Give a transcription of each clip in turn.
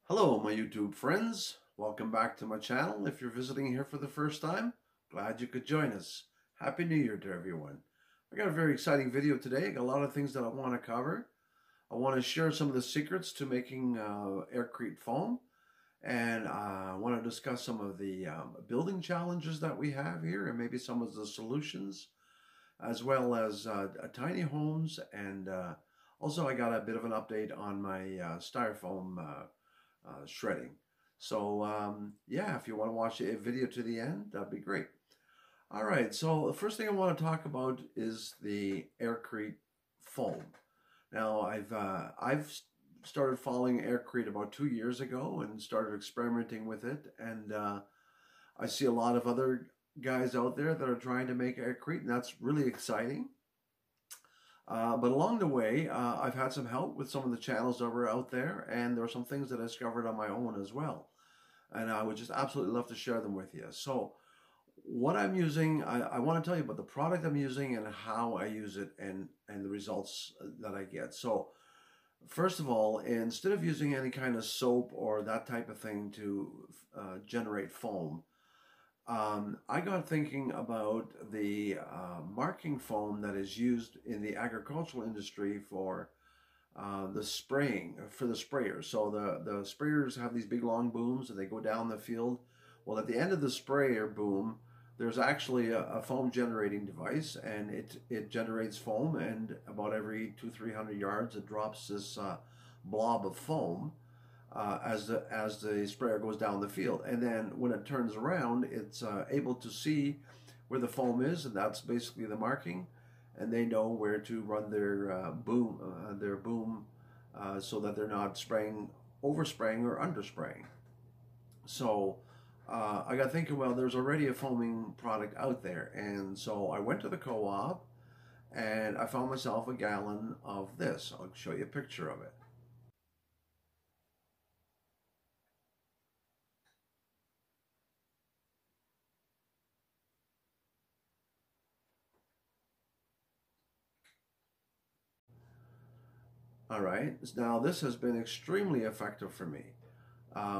Hello, my YouTube friends. Welcome back to my channel. If you're visiting here for the first time, glad you could join us. Happy New Year to everyone. I got a very exciting video today. I got a lot of things that I want to cover. I want to share some of the secrets to making Aircrete Foam, and I want to discuss some of the building challenges that we have here and maybe some of the solutions, as well as tiny homes, and also I got a bit of an update on my styrofoam shredding. So yeah, if you want to watch the video to the end, that'd be great. All right, so the first thing I want to talk about is the Aircrete Foam. Now I've started following Aircrete about 2 years ago and started experimenting with it, and I see a lot of other guys out there that are trying to make Aircrete, and that's really exciting. But along the way, I've had some help with some of the channels that were out there, and there are some things that I discovered on my own as well. And I would just absolutely love to share them with you. So what I'm using, I want to tell you about the product I'm using and how I use it and the results that I get. So first of all, instead of using any kind of soap or that type of thing to generate foam, I got thinking about the marking foam that is used in the agricultural industry for the spraying, for the sprayers. So the sprayers have these big long booms and they go down the field. Well, at the end of the sprayer boom, there's actually a foam generating device, and it generates foam, and about every 200-300 yards it drops this blob of foam as the sprayer goes down the field. And then when it turns around, it's able to see where the foam is, and that's basically the marking, and they know where to run their boom so that they're not overspraying or underspraying. So I got thinking, well, there's already a foaming product out there, and so I went to the co-op and I found myself a gallon of this. I'll show you a picture of it. All right, now this has been extremely effective for me.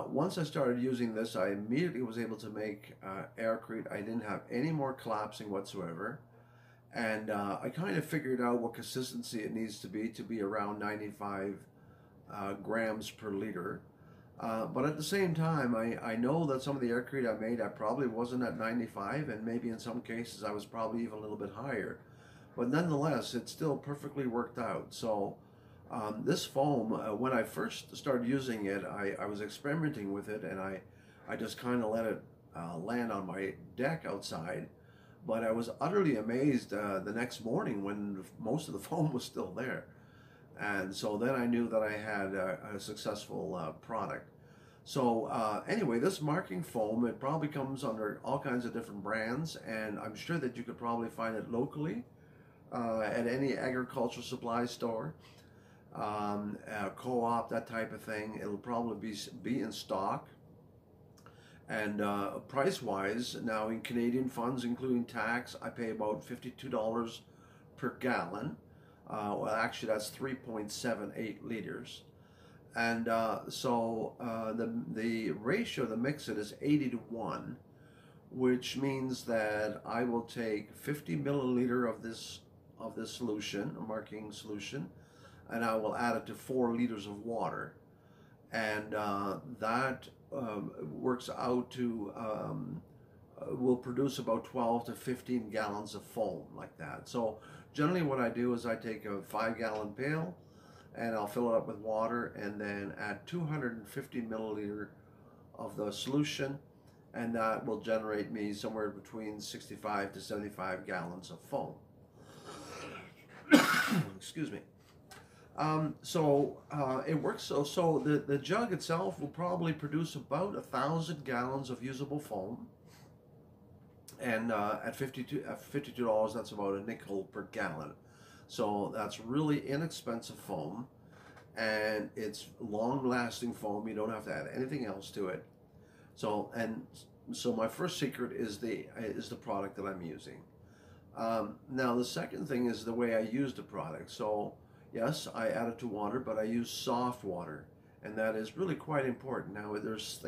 Once I started using this, I immediately was able to make Aircrete. I didn't have any more collapsing whatsoever. And I kind of figured out what consistency it needs to be around 95 grams per liter. But at the same time, I know that some of the Aircrete I made, I probably wasn't at 95, and maybe in some cases I was probably even a little bit higher. But nonetheless, it still perfectly worked out. So this foam, when I first started using it, I was experimenting with it, and I just kind of let it land on my deck outside. But I was utterly amazed the next morning when most of the foam was still there. And so then I knew that I had a successful product. So anyway, this marking foam, it probably comes under all kinds of different brands, and I'm sure that you could probably find it locally at any agricultural supply store, co-op, that type of thing. It'll probably be in stock. And price-wise, now in Canadian funds, including tax, I pay about $52 per gallon. Well, actually, that's 3.78 liters. And so the ratio, the mix-it is 80-1, which means that I will take 50 milliliter of this solution, a marking solution, and I will add it to 4 liters of water, and that works out to will produce about 12 to 15 gallons of foam, like that. So generally what I do is I take a 5-gallon pail and I'll fill it up with water and then add 250 milliliter of the solution, and that will generate me somewhere between 65 to 75 gallons of foam. Excuse me. It works so the jug itself will probably produce about 1,000 gallons of usable foam, and at $52, that's about a nickel per gallon. So that's really inexpensive foam, and it's long-lasting foam. You don't have to add anything else to it. So my first secret is the product that I'm using. Now the second thing is the way I use the product. So yes, I add it to water, but I use soft water. and that is really quite important. Now, there's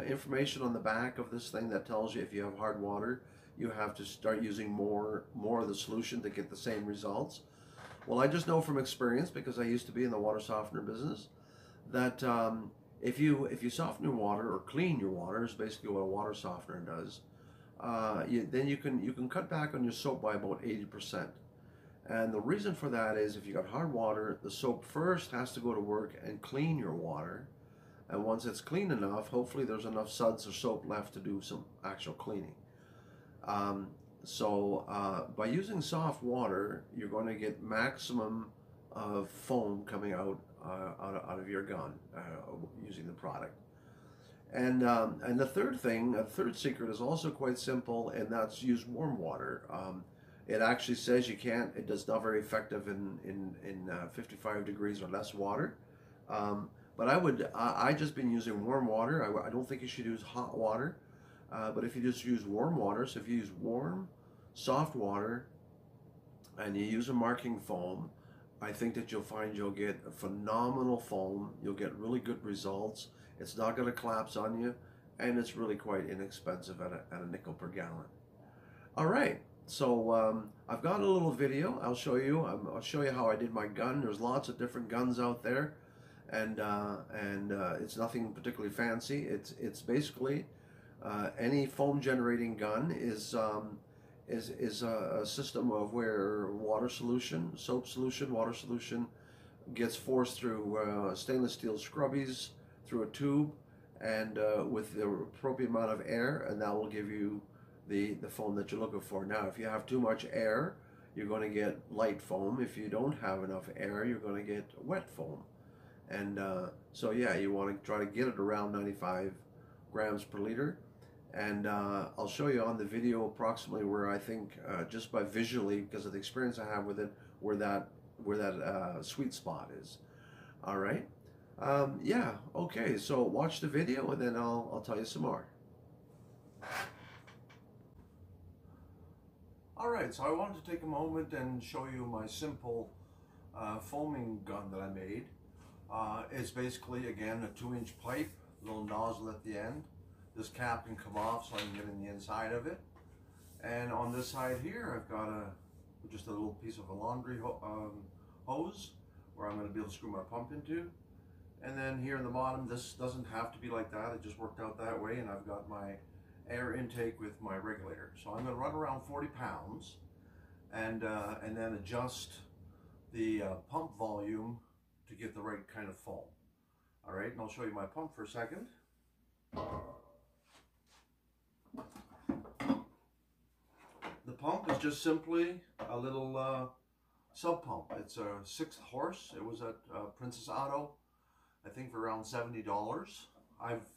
information on the back of this thing that tells you if you have hard water, you have to start using more of the solution to get the same results. Well, I just know from experience, because I used to be in the water softener business, that if you soften your water or clean your water, is basically what a water softener does. Then you can cut back on your soap by about 80%. And the reason for that is if you got hard water, the soap first has to go to work and clean your water. And once it's clean enough, hopefully there's enough suds or soap left to do some actual cleaning. By using soft water, you're going to get maximum of foam coming out of your gun using the product. And the third thing, the third secret is also quite simple, and that's use warm water. It actually says you can't, it does not very effective in 55 degrees or less water. But I just been using warm water. I don't think you should use hot water. But if you just use warm water, so if you use warm, soft water, and you use a marking foam, I think that you'll find you'll get a phenomenal foam. You'll get really good results. It's not going to collapse on you, and it's really quite inexpensive at a nickel per gallon. All right. So I've got a little video I'll show you. I'll show you how I did my gun. There's lots of different guns out there, and it's nothing particularly fancy. It's basically any foam generating gun is a system of where water solution, soap solution, water solution gets forced through stainless steel scrubbies through a tube, and with the appropriate amount of air, and that will give you the foam that you're looking for. Now, if you have too much air, you're going to get light foam. If you don't have enough air, you're going to get wet foam. And so yeah, you want to try to get it around 95 grams per liter. And I'll show you on the video approximately where I think, just by visually, because of the experience I have with it, where that sweet spot is. All right. Yeah. Okay. So watch the video, and then I'll tell you some more. Alright, so I wanted to take a moment and show you my simple foaming gun that I made. It's basically, again, a 2-inch pipe, little nozzle at the end. This cap can come off so I can get in the inside of it. And on this side here, I've got just a little piece of a laundry hose where I'm going to be able to screw my pump into. And then here in the bottom, this doesn't have to be like that. It just worked out that way, and I've got my air intake with my regulator. So I'm going to run around 40 pounds and then adjust the pump volume to get the right kind of foam. All right, and I'll show you my pump for a second. The pump is just simply a little sub pump. It's a 6th horse. It was at Princess Auto, I think, for around $70. I've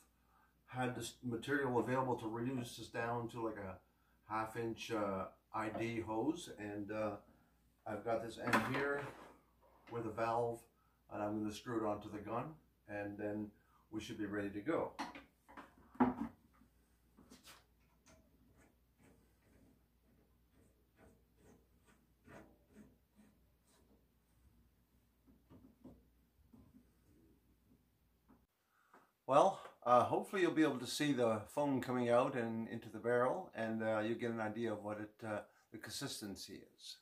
had this material available to reduce this down to like a 1/2-inch ID hose, and I've got this end here with a valve, and I'm going to screw it onto the gun, and then we should be ready to go. Well, hopefully you'll be able to see the foam coming out and into the barrel, and you'll get an idea of what the consistency is.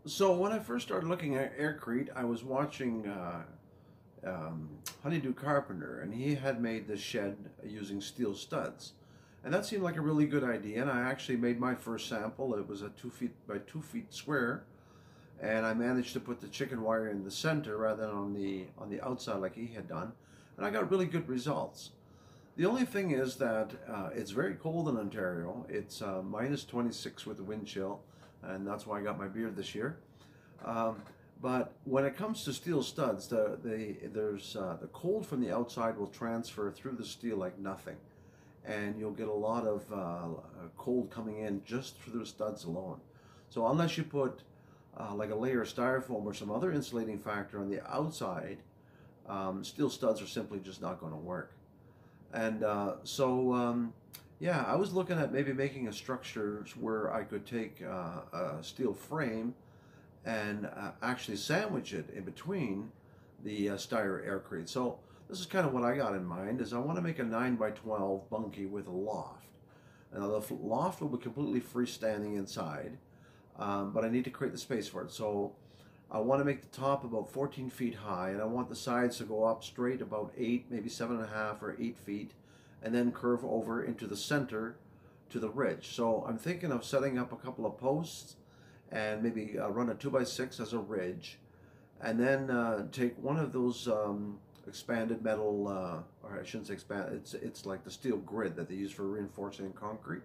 So when I first started looking at Aircrete, I was watching Honeydew Carpenter, and he had made this shed using steel studs. And that seemed like a really good idea, and I actually made my first sample. It was a 2 feet by 2 feet square, and I managed to put the chicken wire in the center rather than on the outside like he had done, and I got really good results. The only thing is that it's very cold in Ontario. It's minus 26 with the wind chill, and that's why I got my beard this year. Um, but when it comes to steel studs, the cold from the outside will transfer through the steel like nothing, and you'll get a lot of cold coming in just through the studs alone. So unless you put like a layer of styrofoam or some other insulating factor on the outside, steel studs are simply just not going to work. And yeah, I was looking at maybe making a structure where I could take a steel frame and actually sandwich it in between the styro Aircrete. So this is kind of what I got in mind, is I want to make a 9 by 12 bunkie with a loft. Now the loft will be completely freestanding inside, but I need to create the space for it. So I want to make the top about 14 feet high, and I want the sides to go up straight about 8, maybe 7.5 or 8 feet, and then curve over into the center to the ridge. So I'm thinking of setting up a couple of posts and maybe run a 2x6 as a ridge, and then take one of those expanded metal, or I shouldn't say expand, it's like the steel grid that they use for reinforcing concrete.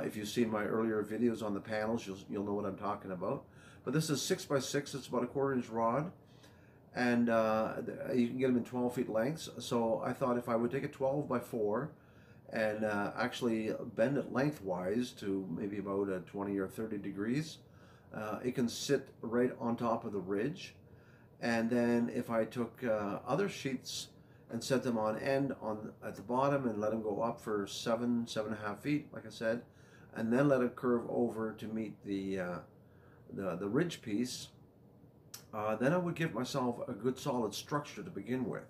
If you've seen my earlier videos on the panels, you'll know what I'm talking about. But this is 6x6, it's about a 1/4 inch rod, and you can get them in 12 feet lengths. So I thought if I would take a 12 by 4 and actually bend it lengthwise to maybe about 20 or 30 degrees, it can sit right on top of the ridge. And then if I took other sheets and set them on end at the bottom and let them go up for 7.5 feet, like I said, and then let it curve over to meet the ridge piece, then I would give myself a good solid structure to begin with.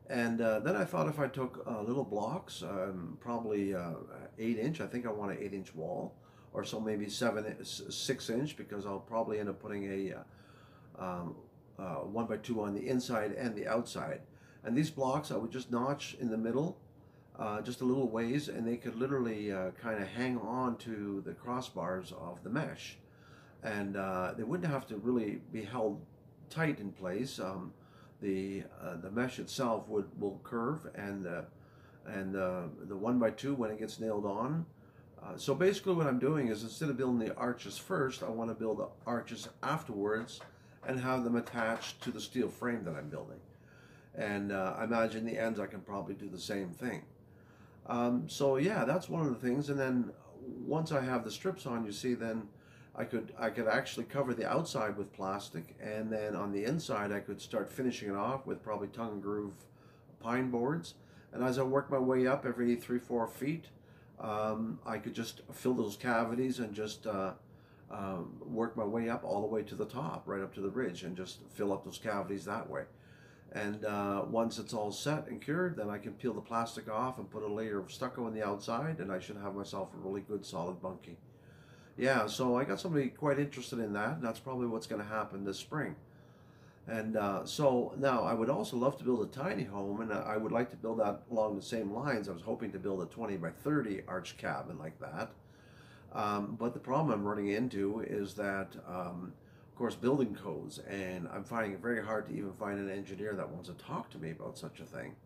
And then I thought if I took little blocks, probably 8 inch, I think I want an 8 inch wall, or so maybe 6 inch, because I'll probably end up putting a 1 by 2 on the inside and the outside. And these blocks I would just notch in the middle, just a little ways, and they could literally kind of hang on to the crossbars of the mesh. And they wouldn't have to really be held tight in place. The mesh itself will curve, and the 1 by 2 when it gets nailed on. So basically what I'm doing is, instead of building the arches first, I want to build the arches afterwards and have them attached to the steel frame that I'm building. And I imagine the ends I can probably do the same thing. So yeah, that's one of the things. And then once I have the strips on, you see, then I could actually cover the outside with plastic, and then on the inside I could start finishing it off with probably tongue and groove pine boards. And as I work my way up every 3-4 feet, I could just fill those cavities and just work my way up all the way to the top, right up to the ridge, and just fill up those cavities that way. And once it's all set and cured, then I can peel the plastic off and put a layer of stucco on the outside, and I should have myself a really good solid bunkie. Yeah, so I got somebody quite interested in that, and that's probably what's going to happen this spring. And so now I would also love to build a tiny home, and I would like to build that along the same lines. I was hoping to build a 20 by 30 arch cabin like that. But the problem I'm running into is that, of course, building codes, and I'm finding it very hard to even find an engineer that wants to talk to me about such a thing.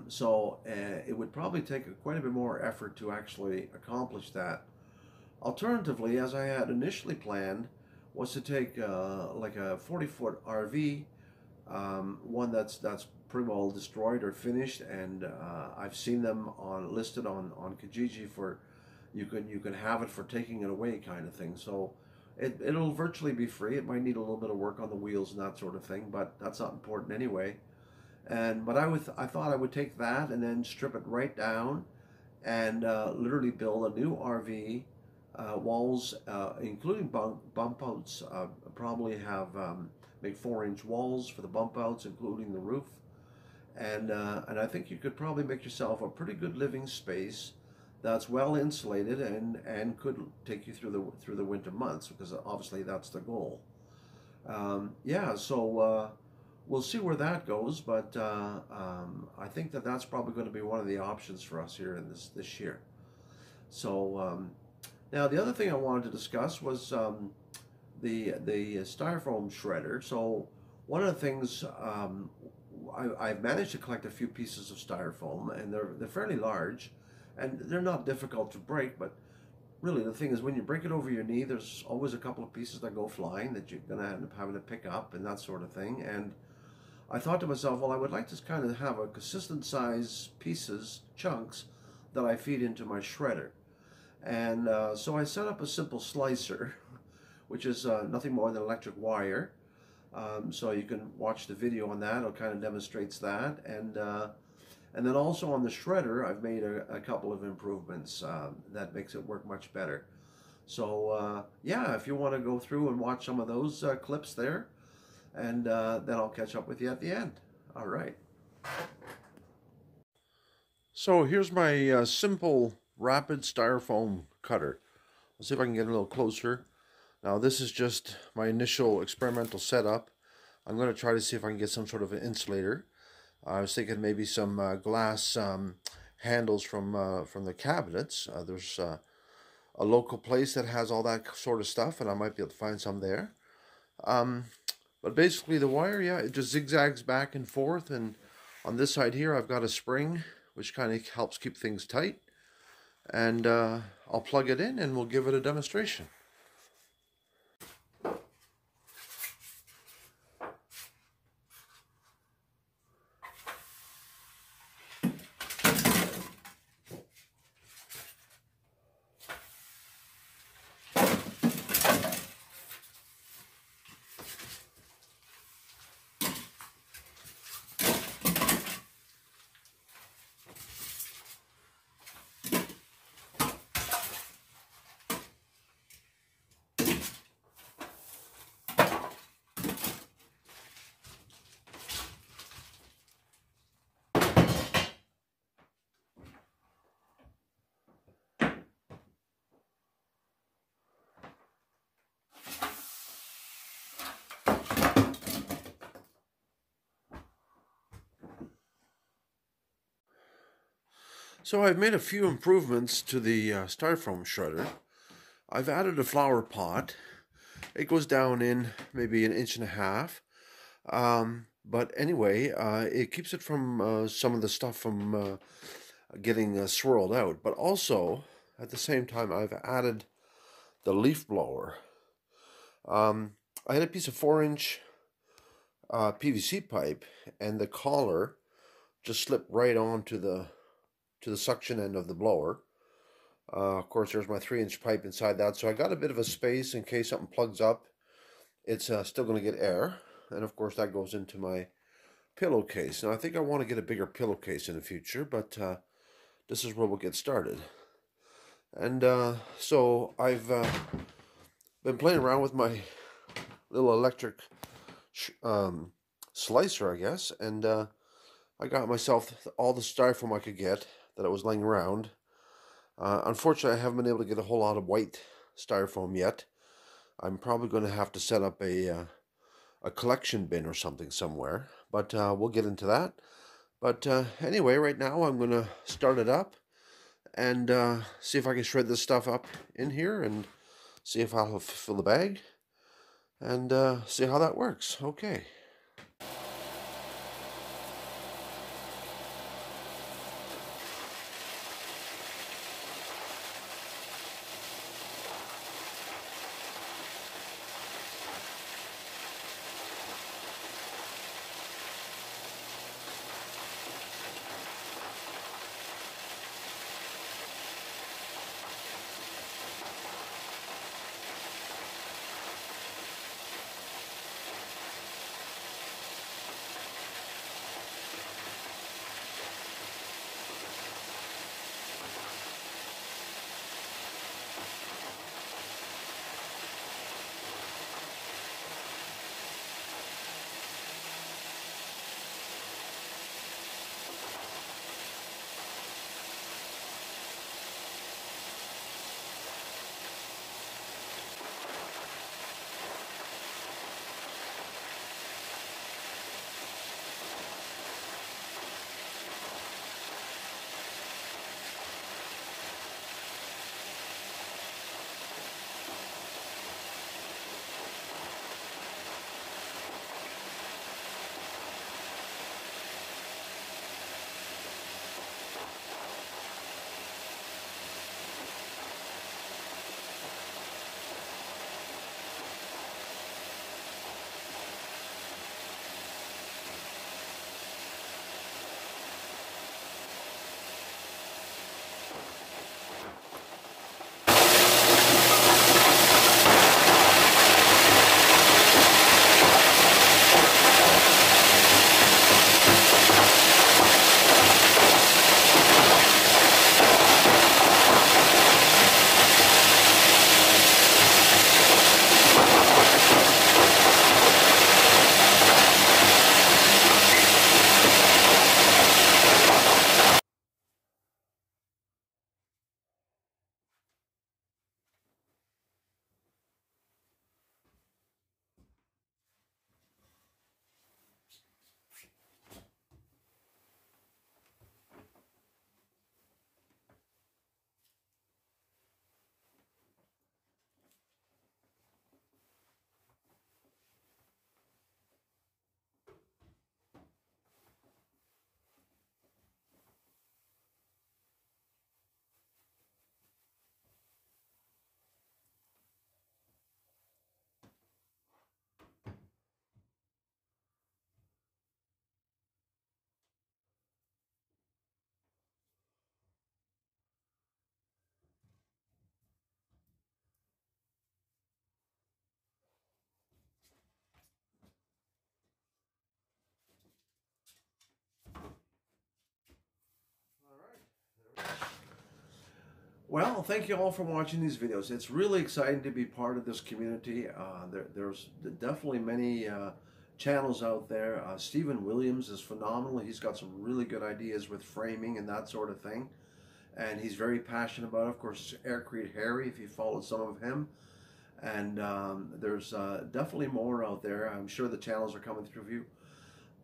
So it would probably take quite a bit more effort to actually accomplish that. Alternatively, as I had initially planned, was to take like a 40-foot RV, one that's pretty well destroyed or finished, and I've seen them listed on Kijiji for you can have it for taking it away kind of thing. So it'll virtually be free. It might need a little bit of work on the wheels and that sort of thing, but that's not important anyway. But I thought I would take that and then strip it right down and literally build a new RV. Walls, including bump outs, probably have make 4-inch walls for the bump outs, including the roof, and I think you could probably make yourself a pretty good living space that's well insulated and could take you through the winter months, because obviously that's the goal. Yeah, so we'll see where that goes, but I think that that's probably going to be one of the options for us here in this year. So now the other thing I wanted to discuss was the styrofoam shredder. So one of the things, I've managed to collect a few pieces of styrofoam, and they're fairly large, and they're not difficult to break. But really, the thing is, when you break it over your knee, there's always a couple of pieces that go flying that you're going to end up having to pick up and that sort of thing. And I thought to myself, well, I would like to kind of have a consistent size pieces, chunks, that I feed into my shredder. And so I set up a simple slicer, which is nothing more than electric wire. So you can watch the video on that. It kind of demonstrates that. And then also on the shredder, I've made a couple of improvements that makes it work much better. So yeah, if you want to go through and watch some of those clips there, and then I'll catch up with you at the end. All right. So here's my simple rapid styrofoam cutter. Let's see if I can get a little closer. Now this is just my initial experimental setup. I'm going to try to see if I can get some sort of an insulator. I was thinking maybe some glass handles from the cabinets. There's a local place that has all that sort of stuff, and I might be able to find some there. But basically the wire, yeah, it just zigzags back and forth, and on this side here I've got a spring which kind of helps keep things tight. And I'll plug it in and we'll give it a demonstration. So I've made a few improvements to the styrofoam shredder. I've added a flower pot. It goes down in maybe 1.5 inches. But anyway, it keeps it from some of the stuff from getting swirled out. But also, at the same time, I've added the leaf blower. I had a piece of 4-inch PVC pipe, and the collar just slipped right onto the suction end of the blower. Of course, there's my 3-inch pipe inside that, so I got a bit of a space in case something plugs up. It's still going to get air, and of course that goes into my pillowcase. Now I think I want to get a bigger pillowcase in the future, but this is where we'll get started. And so I've been playing around with my little electric slicer, I guess, and I got myself all the styrofoam I could get that was laying around. Unfortunately, I haven't been able to get a whole lot of white styrofoam yet. I'm probably going to have to set up a collection bin or something somewhere, but we'll get into that. But anyway, right now I'm going to start it up and see if I can shred this stuff up in here and see if I'll fill the bag and see how that works. Okay. Well, thank you all for watching these videos. It's really exciting to be part of this community. There's definitely many channels out there. Stephen Williams is phenomenal. He's got some really good ideas with framing and that sort of thing. And he's very passionate about it. Of course, Aircrete Harry, if you followed some of him. And there's definitely more out there. I'm sure the channels are coming through for you.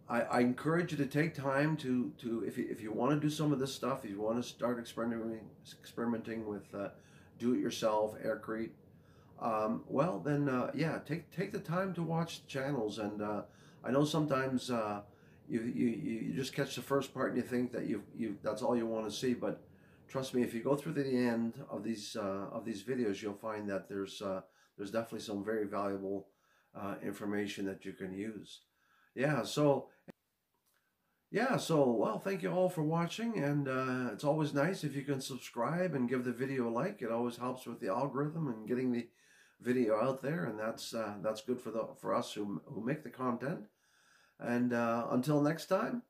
I encourage you to take time to if you want to do some of this stuff, if you want to start experimenting with do-it-yourself Aircrete, well then yeah, take the time to watch the channels. And I know sometimes you just catch the first part and you think that you that's all you want to see, but trust me, if you go through the end of these videos, you'll find that there's definitely some very valuable information that you can use. Yeah, well, thank you all for watching, and it's always nice if you can subscribe and give the video a like. It always helps with the algorithm and getting the video out there, and that's good for us who make the content. And until next time,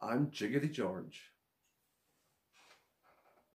I'm Jiggity George.